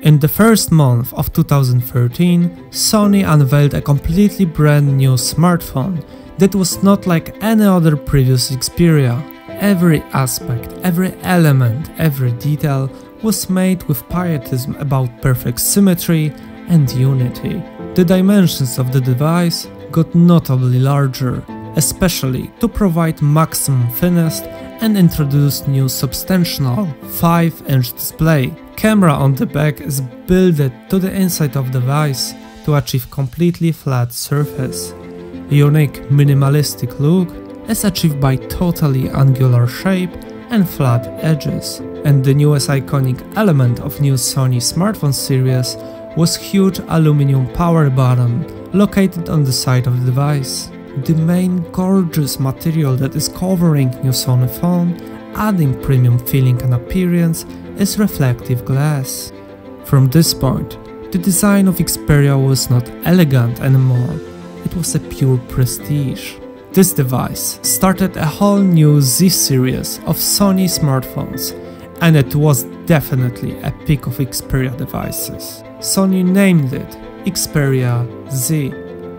In the first month of 2013, Sony unveiled a completely brand new smartphone that was not like any other previous Xperia. Every aspect, every element, every detail was made with pietism about perfect symmetry and unity. The dimensions of the device got notably larger, especially to provide maximum finesse and introduce new substantial 5-inch display. Camera on the back is built to the inside of the device to achieve completely flat surface. Unique minimalistic look is achieved by totally angular shape and flat edges. And the newest iconic element of new Sony smartphone series was huge aluminum power button located on the side of the device. The main gorgeous material that is covering new Sony phone, adding premium feeling and appearance, is reflective glass. From this point, the design of Xperia was not elegant anymore, it was a pure prestige. This device started a whole new Z series of Sony smartphones, and it was definitely a peak of Xperia devices. Sony named it Xperia Z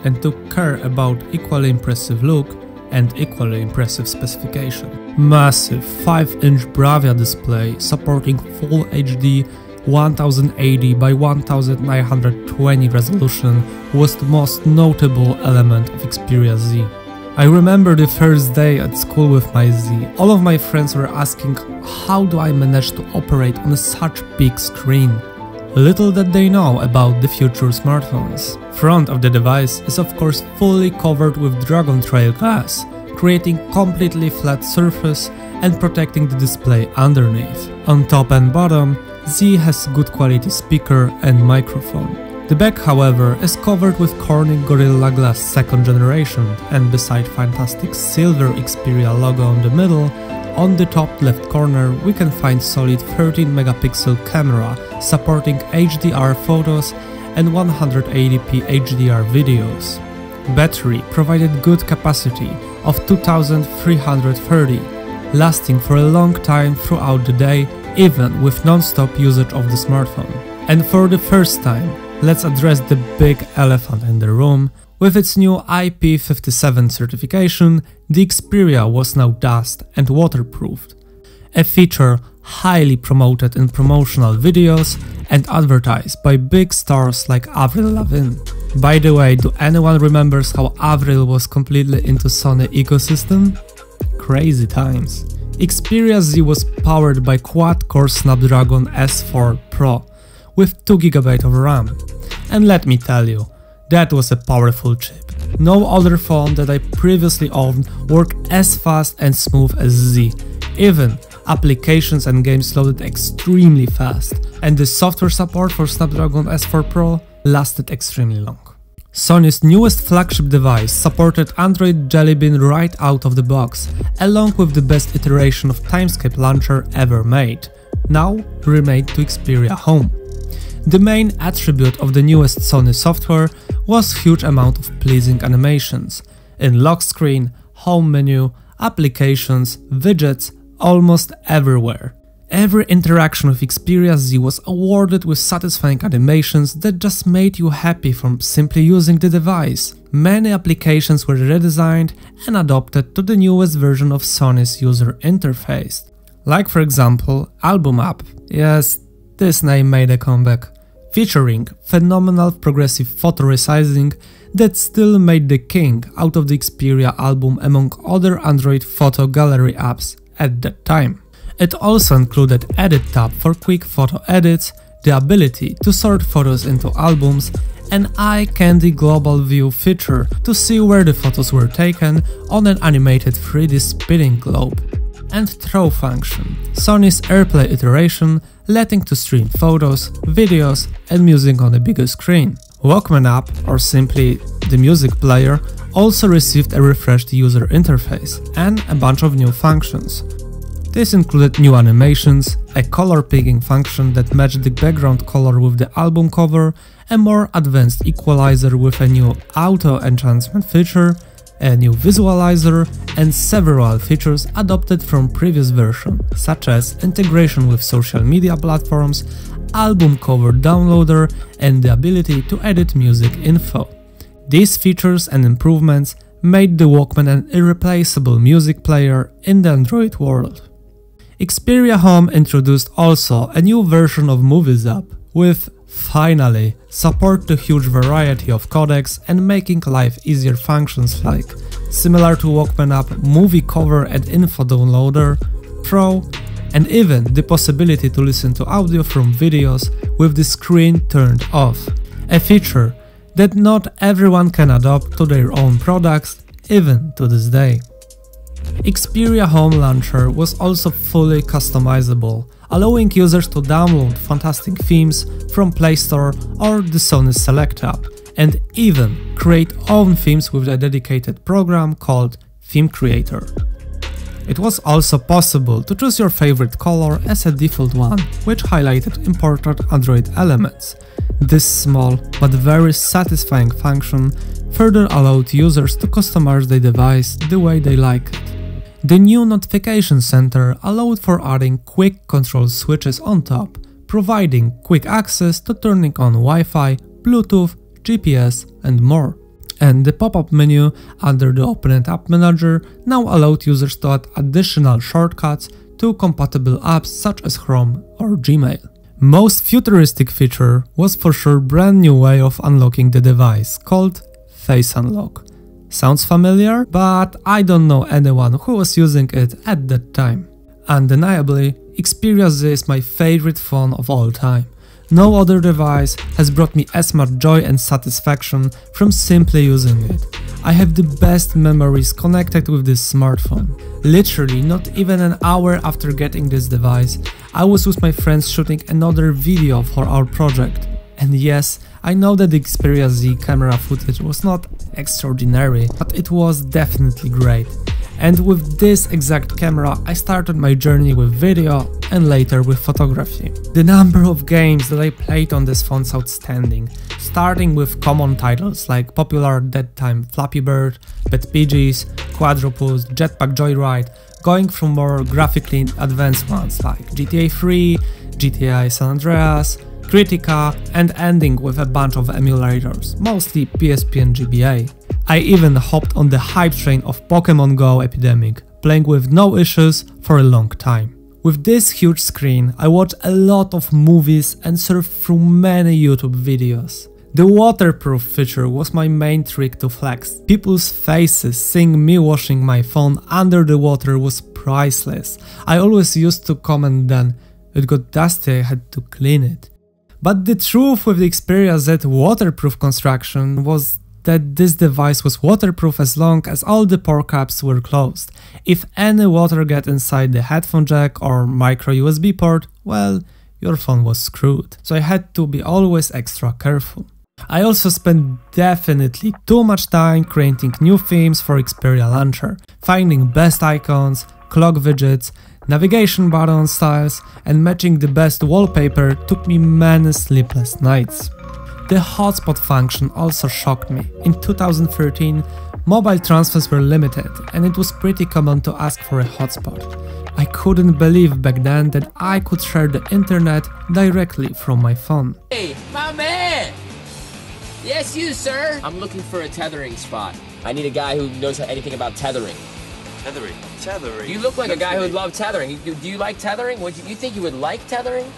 and took care about equally impressive look and equally impressive specification. Massive 5-inch Bravia display supporting Full HD 1080 by 1920 resolution was the most notable element of Xperia Z. I remember the first day at school with my Z. All of my friends were asking how do I manage to operate on such big screen. Little that they know about the future smartphones. Front of the device is of course fully covered with Dragon Trail glass, creating completely flat surface and protecting the display underneath. On top and bottom, Z has good quality speaker and microphone. The back, however, is covered with Corning Gorilla Glass 2nd generation, and beside fantastic silver Xperia logo on the middle, on the top left corner we can find solid 13 megapixel camera supporting HDR photos and 180p HDR videos. Battery provided good capacity of 2330, lasting for a long time throughout the day even with non-stop usage of the smartphone. And for the first time, let's address the big elephant in the room. With its new IP57 certification, the Xperia was now dust and waterproofed, a feature highly promoted in promotional videos and advertised by big stars like Avril Lavigne. By the way, do anyone remembers how Avril was completely into Sony ecosystem? Crazy times. Xperia Z was powered by quad-core Snapdragon S4 Pro with 2GB of RAM. And let me tell you, that was a powerful chip. No other phone that I previously owned worked as fast and smooth as Z. Even applications and games loaded extremely fast, and the software support for Snapdragon S4 Pro lasted extremely long. Sony's newest flagship device supported Android Jelly Bean right out of the box, along with the best iteration of Timescape launcher ever made, now remade to Xperia Home. The main attribute of the newest Sony software was huge amount of pleasing animations in lock screen, home menu, applications, widgets, almost everywhere. Every interaction with Xperia Z was awarded with satisfying animations that just made you happy from simply using the device. Many applications were redesigned and adopted to the newest version of Sony's user interface. Like for example, Album app. Yes, this name made a comeback. Featuring phenomenal progressive photo resizing that still made the king out of the Xperia album among other Android photo gallery apps at that time. It also included Edit tab for quick photo edits, the ability to sort photos into albums, an eye candy global view feature to see where the photos were taken on an animated 3D spinning globe, and throw function, Sony's AirPlay iteration letting to stream photos, videos and music on a bigger screen. Walkman app, or simply the music player, also received a refreshed user interface and a bunch of new functions. This included new animations, a color picking function that matched the background color with the album cover, a more advanced equalizer with a new auto enhancement feature, a new visualizer, and several features adopted from previous version, such as integration with social media platforms, album cover downloader, and the ability to edit music info. These features and improvements made the Walkman an irreplaceable music player in the Android world. Xperia Home introduced also a new version of Movies app, with finally support to huge variety of codecs and making life easier functions like, similar to Walkman app, movie cover and info downloader, Pro, and even the possibility to listen to audio from videos with the screen turned off, a feature that not everyone can adopt to their own products even to this day. Xperia Home Launcher was also fully customizable, allowing users to download fantastic themes from Play Store or the Sony Select app, and even create own themes with a dedicated program called Theme Creator. It was also possible to choose your favorite color as a default one, which highlighted important Android elements. This small but very satisfying function further allowed users to customize their device the way they like it. The new notification center allowed for adding quick control switches on top, providing quick access to turning on Wi-Fi, Bluetooth, GPS and more. And the pop-up menu under the Open App Manager now allowed users to add additional shortcuts to compatible apps such as Chrome or Gmail. Most futuristic feature was for sure brand new way of unlocking the device called Face Unlock. Sounds familiar, but I don't know anyone who was using it at that time. Undeniably, Xperia Z is my favorite phone of all time. No other device has brought me as much joy and satisfaction from simply using it. I have the best memories connected with this smartphone. Literally, not even an hour after getting this device, I was with my friends shooting another video for our project. And yes, I know that the Xperia Z camera footage was not extraordinary, but it was definitely great. And with this exact camera I started my journey with video and later with photography. The number of games that I played on this phone is outstanding, starting with common titles like popular that time Flappy Bird, Pet Piggies, Quadropus, Jetpack Joyride, going from more graphically advanced ones like GTA 3, GTA San Andreas, Critica, and ending with a bunch of emulators, mostly PSP and GBA. I even hopped on the hype train of Pokemon Go epidemic, playing with no issues for a long time. With this huge screen, I watched a lot of movies and surfed through many YouTube videos. The waterproof feature was my main trick to flex. People's faces seeing me washing my phone under the water was priceless. I always used to comment then, it got dusty, I had to clean it. But the truth with the Xperia Z waterproof construction was that this device was waterproof as long as all the pore caps were closed. If any water got inside the headphone jack or micro USB port, well, your phone was screwed. So I had to be always extra careful. I also spent definitely too much time creating new themes for Xperia Launcher, finding best icons, clock widgets, navigation button styles, and matching the best wallpaper took me many sleepless nights. The hotspot function also shocked me. In 2013, mobile transfers were limited and it was pretty common to ask for a hotspot. I couldn't believe back then that I could share the internet directly from my phone. Hey, my man! Yes, you, sir! I'm looking for a tethering spot. I need a guy who knows anything about tethering. Tethering. You look like a guy who would love tethering. Do you like tethering? You think you would like tethering?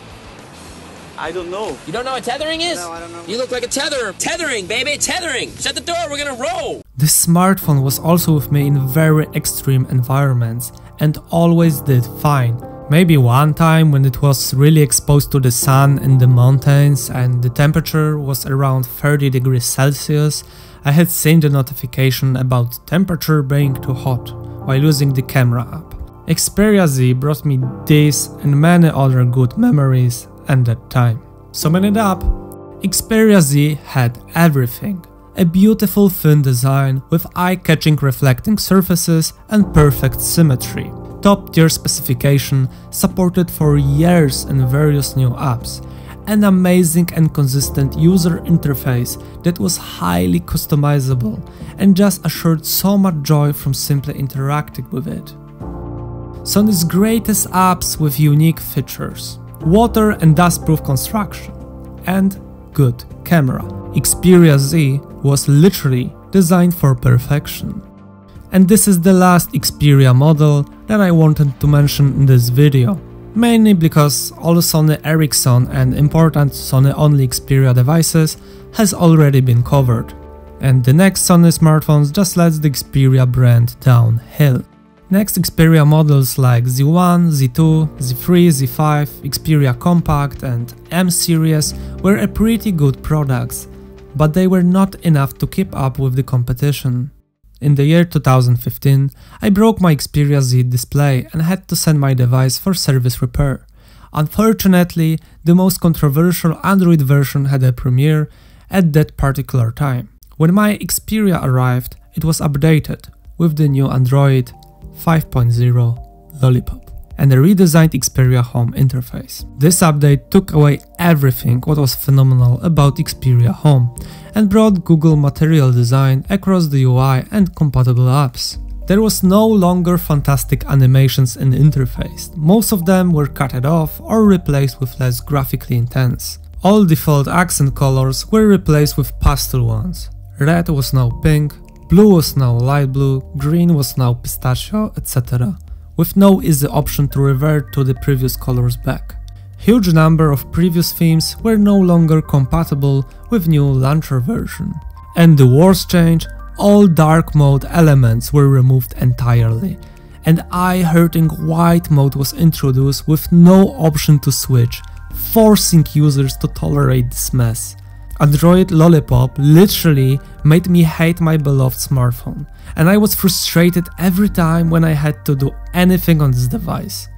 I don't know. You don't know what tethering is? No, I don't know. You look like a tetherer. Tethering, baby, tethering! Shut the door, we're gonna roll! The smartphone was also with me in very extreme environments and always did fine. Maybe one time when it was really exposed to the sun in the mountains and the temperature was around 30 degrees Celsius, I had seen the notification about temperature being too hot while using the camera app. Xperia Z brought me this and many other good memories at that time. Summing it up, Xperia Z had everything. A beautiful thin design with eye-catching reflecting surfaces and perfect symmetry. Top-tier specification supported for years in various new apps. An amazing and consistent user interface that was highly customizable and just assured so much joy from simply interacting with it. Sony's greatest apps with unique features, water and dust-proof construction, and good camera. Xperia Z was literally designed for perfection. And this is the last Xperia model that I wanted to mention in this video, mainly because all Sony Ericsson and important Sony-only Xperia devices has already been covered, and the next Sony smartphones just lets the Xperia brand downhill. Next Xperia models like Z1, Z2, Z3, Z5, Xperia Compact and M series were a pretty good products, but they were not enough to keep up with the competition. In the year 2015, I broke my Xperia Z display and had to send my device for service repair. Unfortunately, the most controversial Android version had a premiere at that particular time. When my Xperia arrived, it was updated with the new Android 5.0 Lollipop and a redesigned Xperia Home interface. This update took away everything what was phenomenal about Xperia Home and brought Google Material Design across the UI and compatible apps. There was no longer fantastic animations in the interface, most of them were cut off or replaced with less graphically intense. All default accent colors were replaced with pastel ones. Red was now pink, blue was now light blue, green was now pistachio, etc. with no easy option to revert to the previous colors back. Huge number of previous themes were no longer compatible with new launcher version. And the worst change, all dark mode elements were removed entirely, and eye-hurting white mode was introduced with no option to switch, forcing users to tolerate this mess. Android Lollipop literally made me hate my beloved smartphone, and I was frustrated every time when I had to do anything on this device.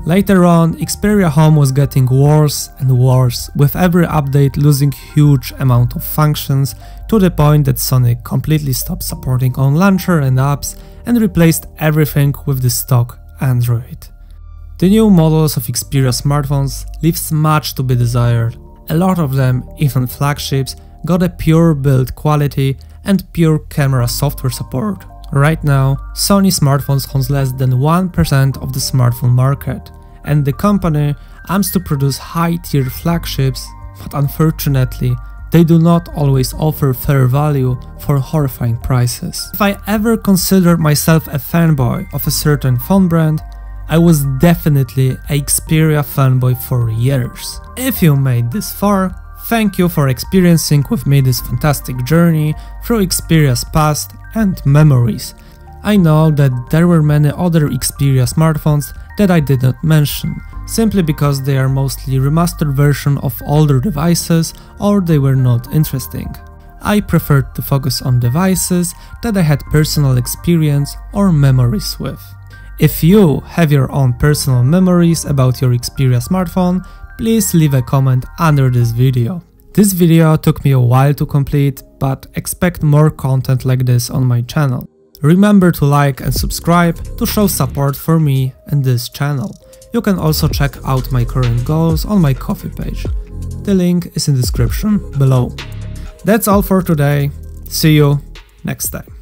Later on, Xperia Home was getting worse and worse, with every update losing huge amount of functions, to the point that Sony completely stopped supporting on launcher and apps and replaced everything with the stock Android. The new models of Xperia smartphones leaves much to be desired. A lot of them, even flagships, got a pure build quality and pure camera software support. Right now, Sony smartphones owns less than 1% of the smartphone market, and the company aims to produce high-tier flagships, but unfortunately, they do not always offer fair value for horrifying prices. If I ever considered myself a fanboy of a certain phone brand, I was definitely a Xperia fanboy for years. If you made this far, Thank you for experiencing with me this fantastic journey through Xperia's past and memories. I know that there were many other Xperia smartphones that I did not mention, simply because they are mostly remastered version of older devices or they were not interesting. I preferred to focus on devices that I had personal experience or memories with. If you have your own personal memories about your Xperia smartphone, please leave a comment under this video. This video took me a while to complete, but expect more content like this on my channel. Remember to like and subscribe to show support for me and this channel. You can also check out my current goals on my Ko-fi page. The link is in the description below. That's all for today. See you next time.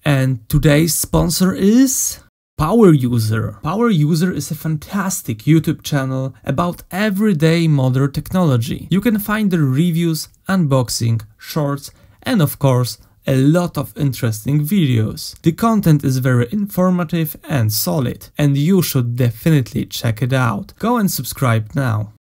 And today's sponsor is Power User. Power User is a fantastic YouTube channel about everyday modern technology. You can find their reviews, unboxing, shorts, and of course, a lot of interesting videos. The content is very informative and solid, and you should definitely check it out. Go and subscribe now.